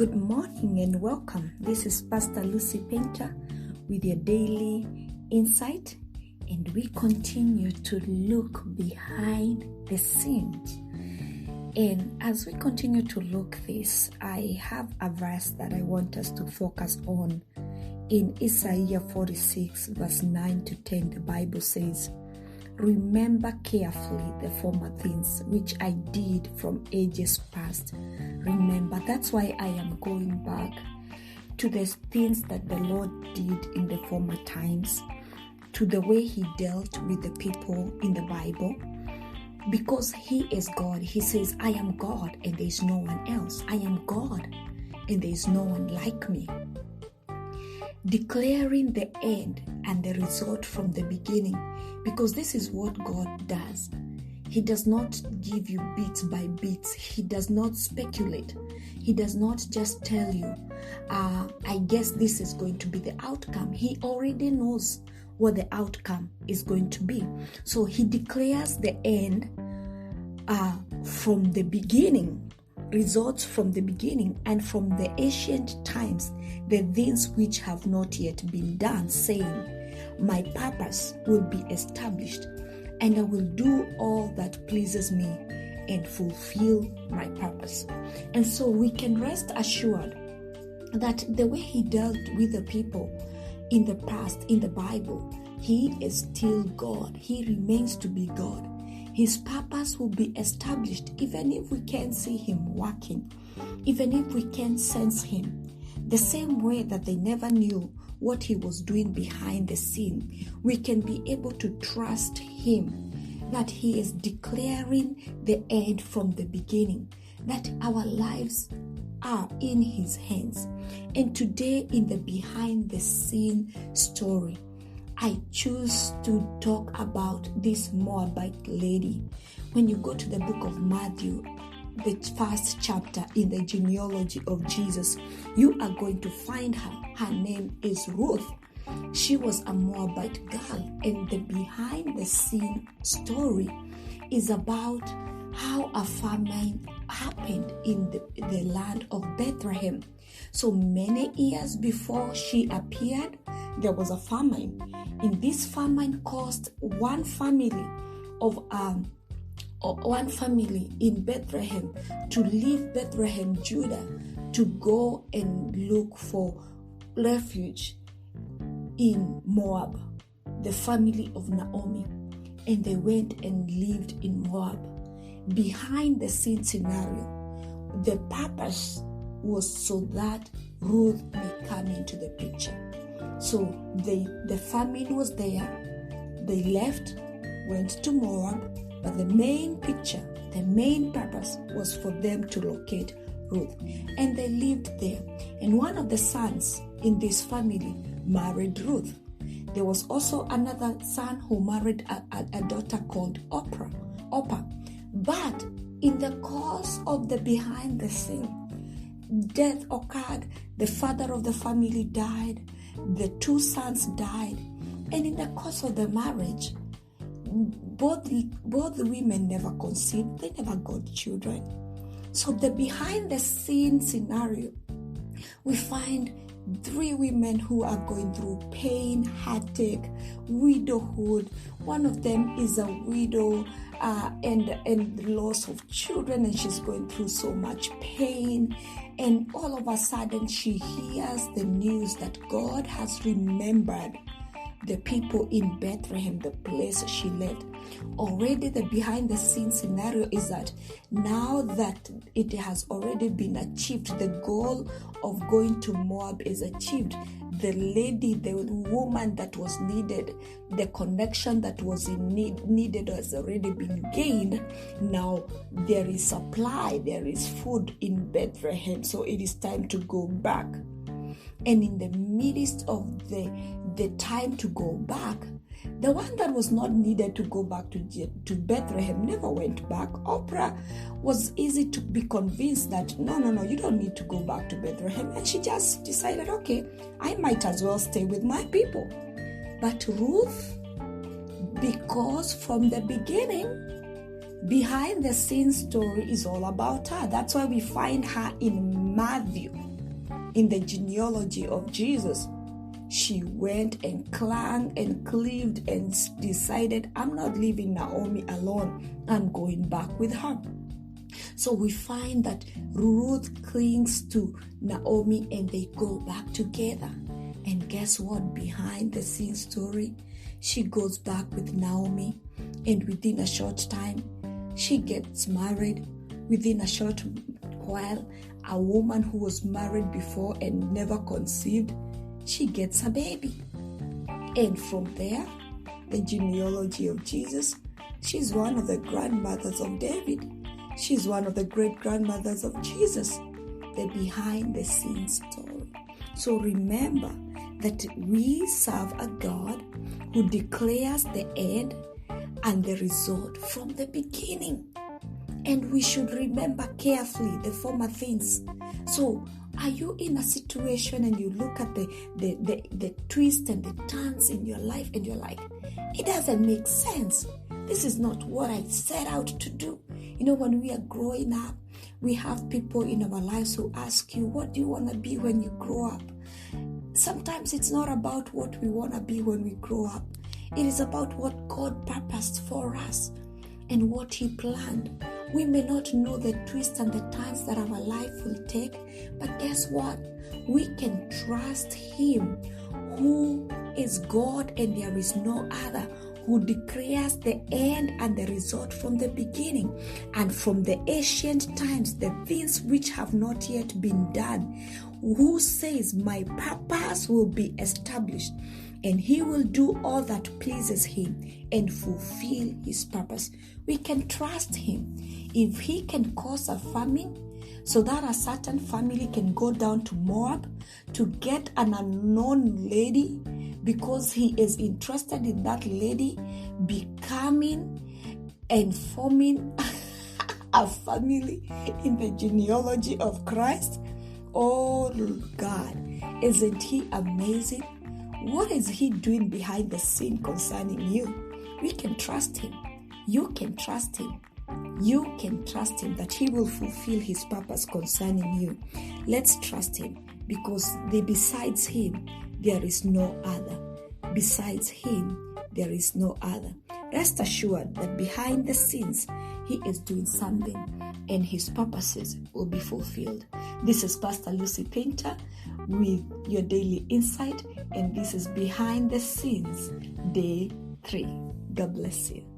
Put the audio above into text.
Good morning and welcome. This is Pastor Lucy Painter with your daily insight, and we continue to look behind the scenes. And as we continue to look this, I have a verse that I want us to focus on. In Isaiah 46 verse 9 to 10, the Bible says, "Remember carefully the former things which I did from ages past." Remember, that's why I am going back to the things that the Lord did in the former times, to the way He dealt with the people in the Bible. Because He is God. He says, "I am God and there is no one else. I am God and there is no one like me." Declaring the end and the result from the beginning, because this is what God does. He does not give you bits by bits. He does not speculate. He does not just tell you, I guess this is going to be the outcome. He already knows what the outcome is going to be. So He declares the end from the beginning, results from the beginning, and from the ancient times, the things which have not yet been done, saying, "My purpose will be established, and I will do all that pleases me and fulfill my purpose." And so we can rest assured that the way He dealt with the people in the past, in the Bible, He is still God. He remains to be God. His purpose will be established even if we can't see Him working, even if we can't sense Him. The same way that they never knew what He was doing behind the scene, we can be able to trust Him that He is declaring the end from the beginning, that our lives are in His hands. And today, in the behind the scene story, I choose to talk about this Moabite lady. When you go to the book of Matthew, the first chapter in the genealogy of Jesus, you are going to find her. Her name is Ruth. She was a Moabite girl, and the behind the scene story is about how a famine happened in the land of Bethlehem. So many years before she appeared, there was a famine. And this famine caused one family in Bethlehem to leave Bethlehem, Judah, to go and look for refuge in Moab, the family of Naomi. And they went and lived in Moab. Behind the scene scenario, the purpose was so that Ruth may come into the picture. So the famine was there. They left, went to Moab, but the main picture, the main purpose was for them to locate Ruth. And they lived there. And one of the sons in this family married Ruth. There was also another son who married a daughter called Orpah. But in the course of the behind the scene, death occurred. The father of the family died. The two sons died. And in the course of the marriage, both women never conceived. They never got children. So the behind the scene scenario, we find three women who are going through pain, heartache, widowhood. One of them is a widow and loss of children, and she's going through so much pain. And all of a sudden, she hears the news that God has remembered the people in Bethlehem, the place she lived. Already the behind the scenes scenario is that now that it has already been achieved, the goal of going to Moab is achieved. The lady, the woman that was needed, the connection that was needed has already been gained. Now there is supply, there is food in Bethlehem, so it is time to go back. And in the midst of the time to go back, the one that was not needed to go back to Bethlehem never went back. Orpah was easy to be convinced that no, you don't need to go back to Bethlehem. And she just decided, okay, I might as well stay with my people. But Ruth, because from the beginning, behind the scenes story is all about her. That's why we find her in Matthew. in the genealogy of Jesus, she went and clung and cleaved and decided, I'm not leaving Naomi alone. I'm going back with her. So we find that Ruth clings to Naomi and they go back together. And guess what? Behind the scenes story, she goes back with Naomi, and within a short time, she gets married. Within a short while, a woman who was married before and never conceived, she gets a baby. And from there, the genealogy of Jesus, she's one of the grandmothers of David. She's one of the great-grandmothers of Jesus. The behind-the-scenes story. So remember that we serve a God who declares the end and the result from the beginning. And we should remember carefully the former things. So are you in a situation and you look at the twists and the turns in your life and you're like, it doesn't make sense. This is not what I set out to do. You know, when we are growing up, we have people in our lives who ask you, what do you want to be when you grow up? Sometimes it's not about what we want to be when we grow up. It is about what God purposed for us and what He planned. We may not know the twists and the turns that our life will take, but guess what? We can trust Him, who is God and there is no other, who declares the end and the result from the beginning, and from the ancient times, the things which have not yet been done, who says, my purpose will be established, and He will do all that pleases Him and fulfill His purpose. We can trust Him. If He can cause a famine so that a certain family can go down to Moab to get an unknown lady, because He is interested in that lady becoming and forming a family in the genealogy of Christ. Oh God, isn't He amazing? What is He doing behind the scene concerning you? We can trust Him. You can trust Him. You can trust Him that He will fulfill His purpose concerning you. Let's trust Him, because besides Him, there is no other. Besides Him, there is no other. Rest assured that behind the scenes, He is doing something and His purposes will be fulfilled. This is Pastor Lucy Painter with your daily insight, and this is Behind the Scenes, Day 3. God bless you.